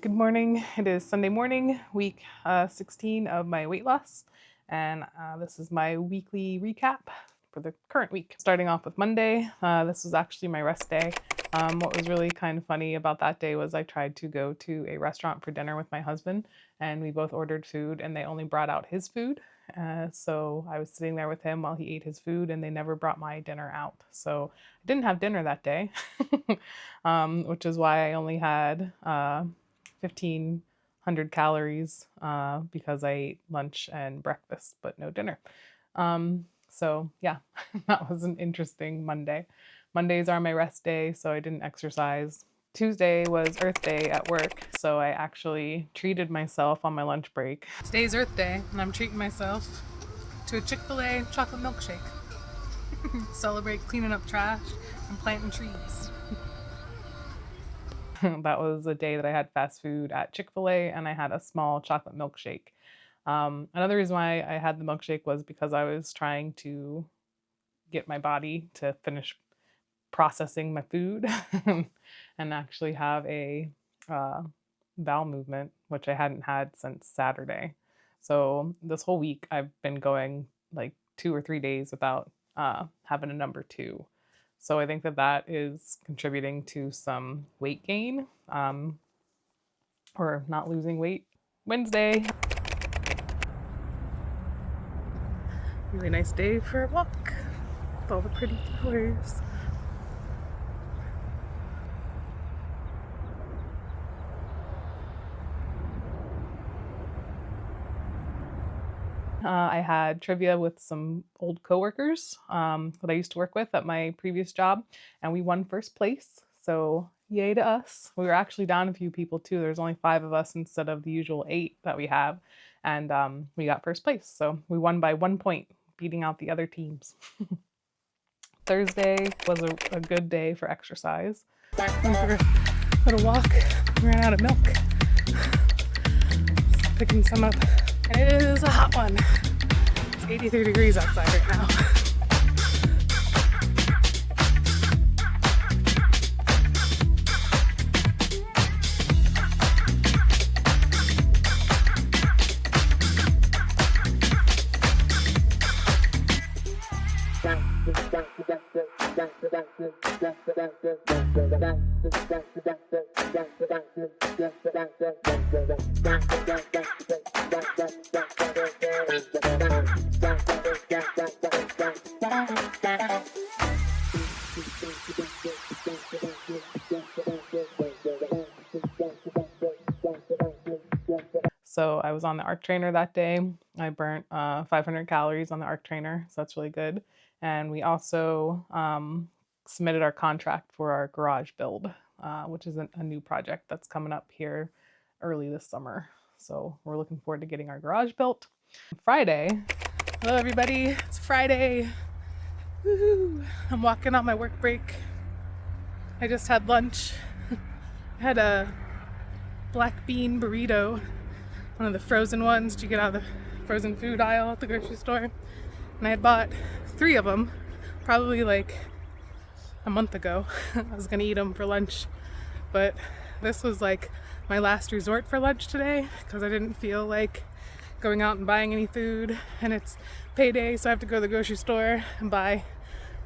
Good morning. It is Sunday morning, week 16 of my weight loss, and this is my weekly recap for the current week. Starting off with Monday, this was actually my rest day. What was really kind of funny about that day was I tried to go to a restaurant for dinner with my husband, and we both ordered food, and they only brought out his food. So I was sitting there with him while he ate his food, and they never brought my dinner out. So I didn't have dinner that day, which is why I only had 1,500 calories because I ate lunch and breakfast, but no dinner. So yeah, that was an interesting Monday. Mondays are my rest day, so I didn't exercise. Tuesday was Earth Day at work, so I actually treated myself on my lunch break. Today's Earth Day, and I'm treating myself to a Chick-fil-A chocolate milkshake. Celebrate cleaning up trash and planting trees. That was a day that I had fast food at Chick-fil-A and I had a small chocolate milkshake. Another reason why I had the milkshake was because I was trying to get my body to finish processing my food and actually have a bowel movement, which I hadn't had since Saturday. So this whole week I've been going like 2 or 3 days without having a number two. So I think that is contributing to some weight gain or not losing weight. Wednesday, really nice day for a walk with all the pretty flowers. I had trivia with some old coworkers that I used to work with at my previous job, and we won first place. So yay to us. We were actually down a few people too. There's only 5 of us instead of the usual 8 that we have, and we got first place. So we won by 1 point, beating out the other teams. Thursday was a good day for exercise. Went for a little walk. We ran out of milk. Picking some up. And it is a hot one. It's 83 degrees outside right now. So I was on the arc trainer that day. I burnt 500 calories on the arc trainer, so that's really good. And we also submitted our contract for our garage build, which is a new project that's coming up here early this summer. So we're looking forward to getting our garage built. Friday. Hello everybody, it's Friday. Woohoo! I'm walking on my work break. I just had lunch. I had a black bean burrito, one of the frozen ones you get out of the frozen food aisle at the grocery store. And I had bought 3 of them, probably like a month ago. I was gonna eat them for lunch, but this was like my last resort for lunch today because I didn't feel like going out and buying any food, and it's payday, so I have to go to the grocery store and buy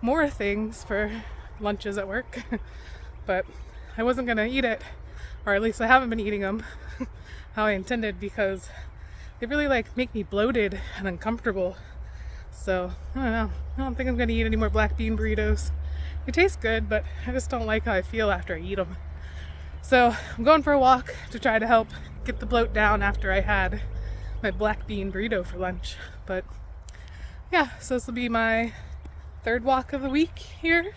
more things for lunches at work. But I wasn't gonna eat it, or at least I haven't been eating them how I intended, because they really like make me bloated and uncomfortable. So I don't know, I don't think I'm gonna eat any more black bean burritos. They taste good, but I just don't like how I feel after I eat them. So I'm going for a walk to try to help get the bloat down after I had my black bean burrito for lunch. But yeah, so this will be my 3rd walk of the week here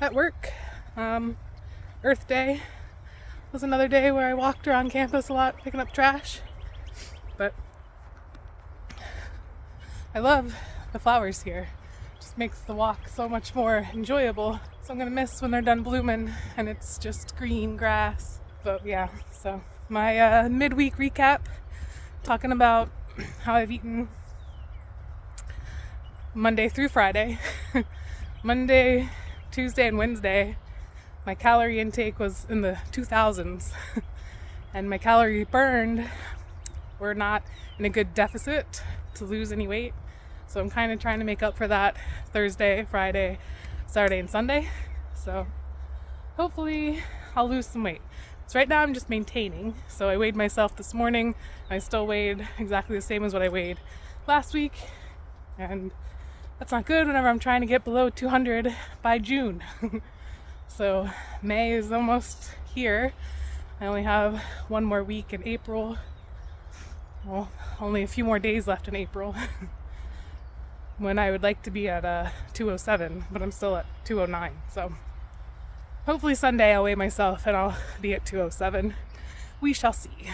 at work. Earth Day was another day where I walked around campus a lot picking up trash. But I love the flowers here. It just makes the walk so much more enjoyable. So I'm gonna miss when they're done blooming and it's just green grass. But yeah, so my midweek recap, talking about how I've eaten Monday through Friday. Monday, Tuesday, and Wednesday, my calorie intake was in the 2000s. and my calorie burned were not in a good deficit to lose any weight. So I'm kind of trying to make up for that Thursday, Friday, Saturday, and Sunday. So hopefully I'll lose some weight. So right now I'm just maintaining. So I weighed myself this morning. I still weighed exactly the same as what I weighed last week. And that's not good whenever I'm trying to get below 200 by June. So May is almost here. I only have one more week in April. Well, only a few more days left in April when I would like to be at 207, but I'm still at 209. So hopefully Sunday I'll weigh myself and I'll be at 207. We shall see.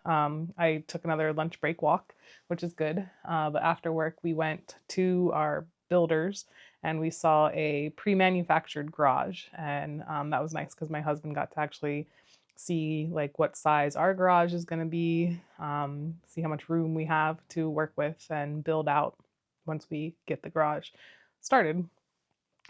I took another lunch break walk, which is good. But after work, we went to our builders and we saw a pre-manufactured garage. And that was nice because my husband got to actually see like what size our garage is going to be, see how much room we have to work with and build out once we get the garage started.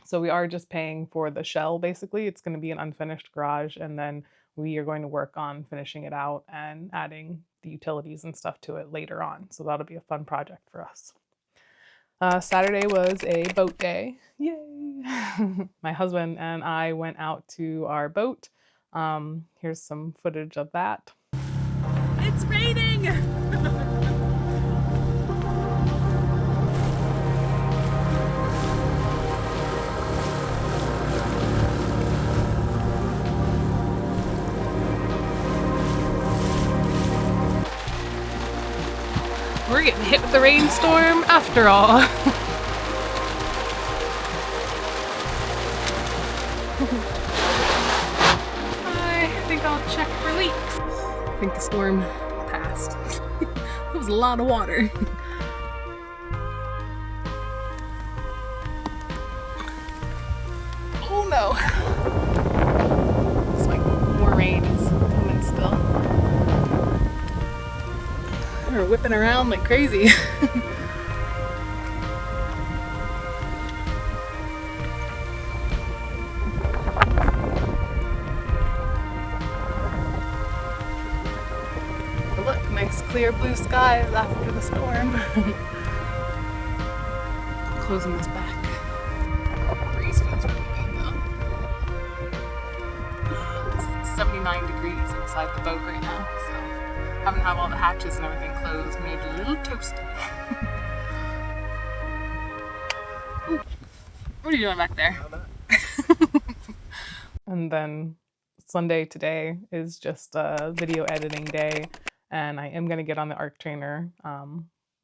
So we are just paying for the shell basically. It's going to be an unfinished garage, and then we are going to work on finishing it out and adding the utilities and stuff to it later on. So that'll be a fun project for us. Saturday was a boat day. Yay! My husband and I went out to our boat. Here's some footage of that. It's raining! We're getting hit with the rainstorm after all. I think I'll check for leaks. I think the storm passed. It was a lot of water. Oh no. Looks like more rain is coming still. We're whipping around like crazy. Look, nice clear blue skies after the storm. Closing this back. Breeze feels pretty good though. It's 79 degrees inside the boat right now, so having to have all the hatches and everything closed made it a little toasty. Ooh, what are you doing back there? And then Sunday today is just a video editing day, and I am going to get on the ARC trainer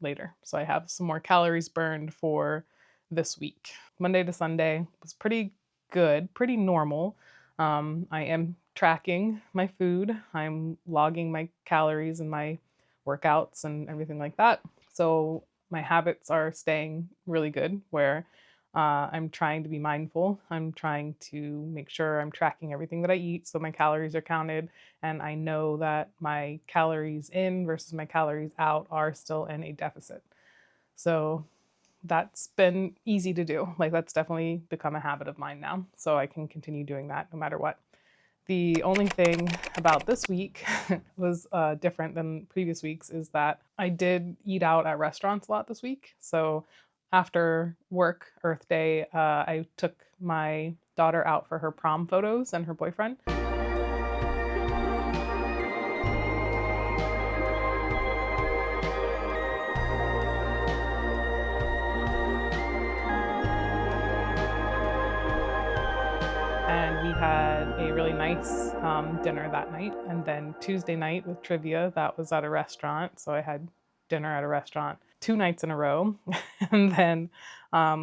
later. So I have some more calories burned for this week. Monday to Sunday was pretty good, pretty normal. I am tracking my food. I'm logging my calories and my workouts and everything like that. So my habits are staying really good where I'm trying to be mindful. I'm trying to make sure I'm tracking everything that I eat so my calories are counted, and I know that my calories in versus my calories out are still in a deficit. So that's been easy to do. Like that's definitely become a habit of mine now. So I can continue doing that no matter what. The only thing about this week was different than previous weeks is that I did eat out at restaurants a lot this week. So after work, Earth Day, I took my daughter out for her prom photos and her boyfriend. And we had a really nice dinner that night. And then Tuesday night with trivia, that was at a restaurant. So I had dinner at a restaurant 2 nights in a row. And then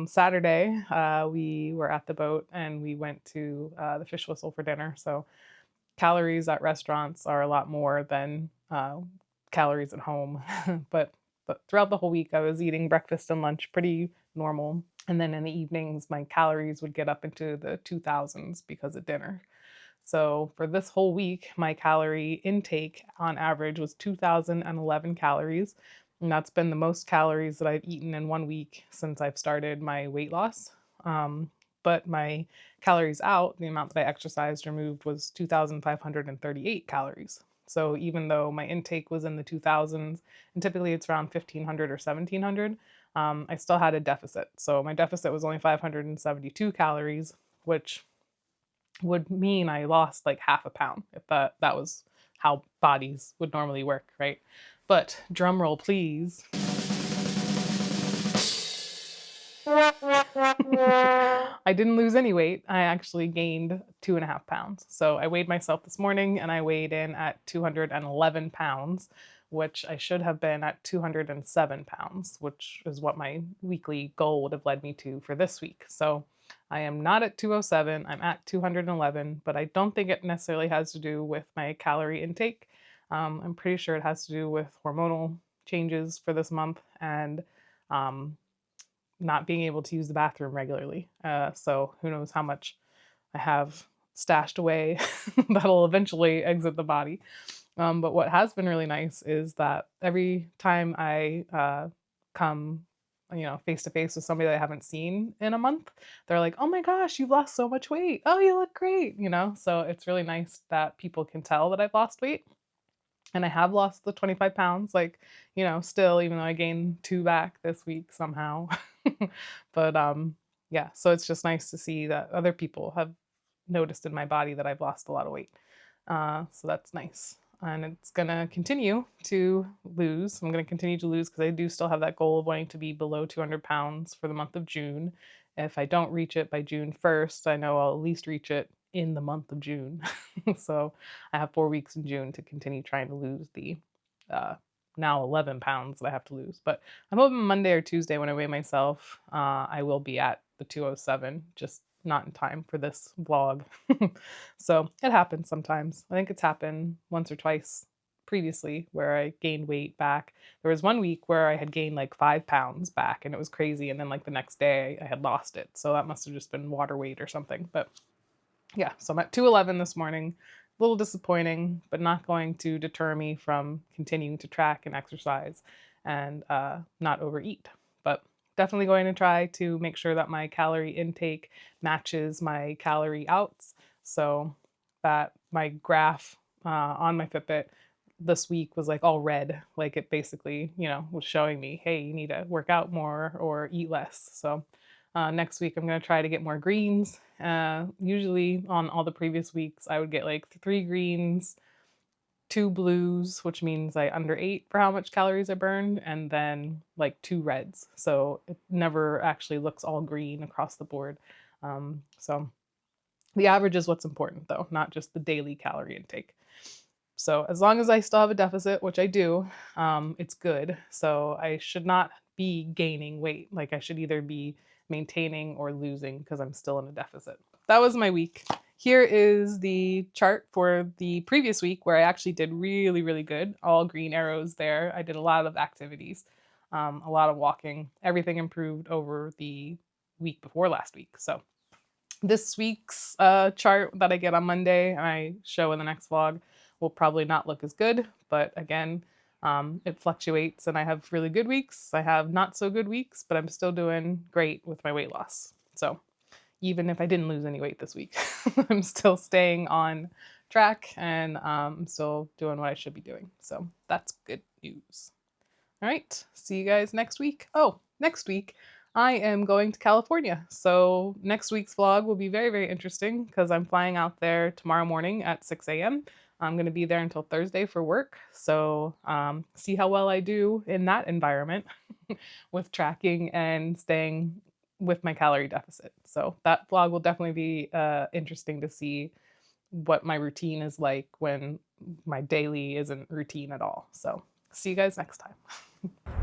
Saturday, we were at the boat and we went to the Fish Whistle for dinner. So calories at restaurants are a lot more than calories at home. but throughout the whole week, I was eating breakfast and lunch pretty normal. And then in the evenings, my calories would get up into the 2000s because of dinner. So for this whole week, my calorie intake on average was 2,011 calories. And that's been the most calories that I've eaten in 1 week since I've started my weight loss. But my calories out, the amount that I exercised or moved, was 2,538 calories. So even though my intake was in the 2000s, and typically it's around 1500 or 1700, I still had a deficit. So my deficit was only 572 calories, which would mean I lost like half a pound if that was how bodies would normally work, right? But drum roll, please. I didn't lose any weight. I actually gained 2.5 pounds. So I weighed myself this morning and I weighed in at 211 pounds, which I should have been at 207 pounds, which is what my weekly goal would have led me to for this week. So I am not at 207, I'm at 211, but I don't think it necessarily has to do with my calorie intake. I'm pretty sure it has to do with hormonal changes for this month and um, not being able to use the bathroom regularly. So who knows how much I have stashed away that'll eventually exit the body. But what has been really nice is that every time I come, face to face with somebody that I haven't seen in a month, they're like, "Oh my gosh, you've lost so much weight. Oh, you look great." So it's really nice that people can tell that I've lost weight. And I have lost the 25 pounds, like, still, even though I gained 2 back this week somehow. But, yeah, so it's just nice to see that other people have noticed in my body that I've lost a lot of weight. So that's nice. And it's gonna continue to lose. I'm gonna continue to lose because I do still have that goal of wanting to be below 200 pounds for the month of June. If I don't reach it by June 1st, I know I'll at least reach it in the month of June. So I have 4 weeks in June to continue trying to lose the uh, now 11 pounds that I have to lose. But I'm hoping Monday or Tuesday when I weigh myself, I will be at the 207, just not in time for this vlog. So it happens sometimes. I think it's happened once or twice previously where I gained weight back. There was one week where I had gained like 5 pounds back and it was crazy. And then like the next day I had lost it. So that must have just been water weight or something. But yeah, so I'm at 211 this morning. A little disappointing, but not going to deter me from continuing to track and exercise and not overeat. But definitely going to try to make sure that my calorie intake matches my calorie outs so that my graph on my Fitbit this week was like all red. Like it basically, was showing me, hey, you need to work out more or eat less. So next week, I'm going to try to get more greens. Usually on all the previous weeks, I would get like 3 greens, 2 blues, which means I underate for how much calories I burned, and then like 2 reds. So it never actually looks all green across the board. So the average is what's important, though, not just the daily calorie intake. So as long as I still have a deficit, which I do, it's good. So I should not be gaining weight. Like I should either be maintaining or losing because I'm still in a deficit. That was my week. Here is the chart for the previous week where I actually did really, really good. All green arrows there. I did a lot of activities, a lot of walking. Everything improved over the week before last week. So this week's chart that I get on Monday and I show in the next vlog will probably not look as good, but again, it fluctuates and I have really good weeks. I have not so good weeks, but I'm still doing great with my weight loss. So even if I didn't lose any weight this week, I'm still staying on track and I'm still doing what I should be doing. So that's good news. All right, see you guys next week. Oh, next week I am going to California. So next week's vlog will be very, very interesting because I'm flying out there tomorrow morning at 6 a.m. I'm going to be there until Thursday for work. So see how well I do in that environment with tracking and staying with my calorie deficit. So that vlog will definitely be interesting to see what my routine is like when my daily isn't routine at all. So see you guys next time.